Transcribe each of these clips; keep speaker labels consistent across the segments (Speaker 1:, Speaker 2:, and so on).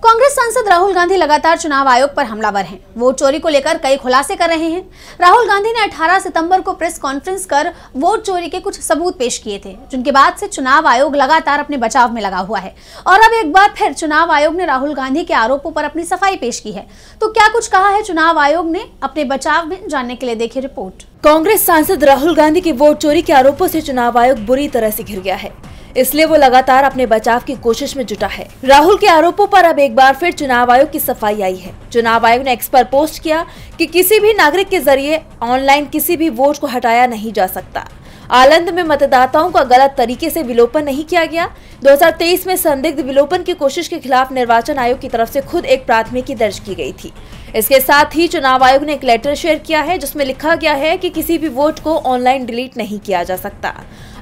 Speaker 1: कांग्रेस सांसद राहुल गांधी लगातार चुनाव आयोग पर हमलावर हैं। वोट चोरी को लेकर कई खुलासे कर रहे हैं। राहुल गांधी ने 18 सितंबर को प्रेस कॉन्फ्रेंस कर वोट चोरी के कुछ सबूत पेश किए थे, जिनके बाद से चुनाव आयोग लगातार अपने बचाव में लगा हुआ है। और अब एक बार फिर चुनाव आयोग ने राहुल गांधी के आरोपों पर अपनी सफाई पेश की है। तो क्या कुछ कहा है चुनाव आयोग ने अपने बचाव में, जानने के लिए देखिए रिपोर्ट।
Speaker 2: कांग्रेस सांसद राहुल गांधी के वोट चोरी के आरोपों से चुनाव आयोग बुरी तरह से घिर गया है, इसलिए वो लगातार अपने बचाव की कोशिश में जुटा है। राहुल के आरोपों पर अब एक बार फिर चुनाव आयोग की सफाई आई है। चुनाव आयोग ने एक्स पर पोस्ट किया कि किसी भी नागरिक के जरिए ऑनलाइन किसी भी वोट को हटाया नहीं जा सकता। आलंद में मतदाताओं का गलत तरीके से विलोपन नहीं किया गया। 2023 में संदिग्ध विलोपन की कोशिश के खिलाफ निर्वाचन आयोग की तरफ से खुद एक प्राथमिकी दर्ज की गई थी। इसके साथ ही चुनाव आयोग ने एक लेटर शेयर किया है, जिसमें लिखा गया है कि किसी भी वोट को ऑनलाइन डिलीट नहीं किया जा सकता।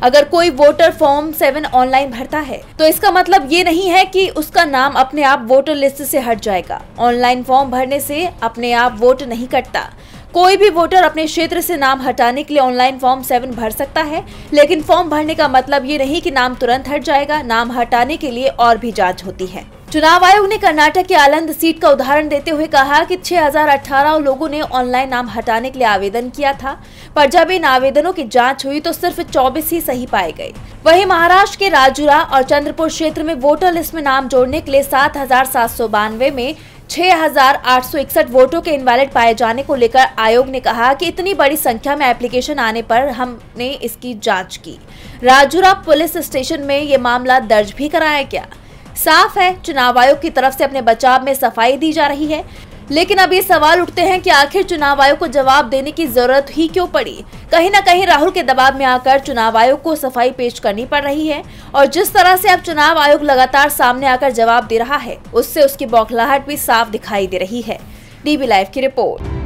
Speaker 2: अगर कोई वोटर फॉर्म 7 ऑनलाइन भरता है तो इसका मतलब ये नहीं है कि उसका नाम अपने आप वोटर लिस्ट से हट जाएगा। ऑनलाइन फॉर्म भरने से अपने आप वोट नहीं कटता। कोई भी वोटर अपने क्षेत्र से नाम हटाने के लिए ऑनलाइन फॉर्म 7 भर सकता है, लेकिन फॉर्म भरने का मतलब ये नहीं कि नाम तुरंत हट जाएगा। नाम हटाने के लिए और भी जांच होती है। चुनाव आयोग ने कर्नाटक की आलंद सीट का उदाहरण देते हुए कहा कि 6018 लोगों ने ऑनलाइन नाम हटाने के लिए आवेदन किया था, पर जब इन आवेदनों की जांच हुई तो सिर्फ 24 ही सही पाए गए। वहीं महाराष्ट्र के राजुरा और चंद्रपुर क्षेत्र में वोटर लिस्ट में नाम जोड़ने के लिए 7792 में 6861 वोटों के इनवैलिड पाए जाने को लेकर आयोग ने कहा कि इतनी बड़ी संख्या में एप्लीकेशन आने पर हमने इसकी जांच की। राजुरा पुलिस स्टेशन में ये मामला दर्ज भी कराया गया। साफ है, चुनाव आयोग की तरफ से अपने बचाव में सफाई दी जा रही है, लेकिन अब ये सवाल उठते हैं कि आखिर चुनाव आयोग को जवाब देने की जरूरत ही क्यों पड़ी। कहीं न कहीं राहुल के दबाव में आकर चुनाव आयोग को सफाई पेश करनी पड़ रही है, और जिस तरह से अब चुनाव आयोग लगातार सामने आकर जवाब दे रहा है, उससे उसकी बौखलाहट भी साफ दिखाई दे रही है। डीबी लाइव की रिपोर्ट।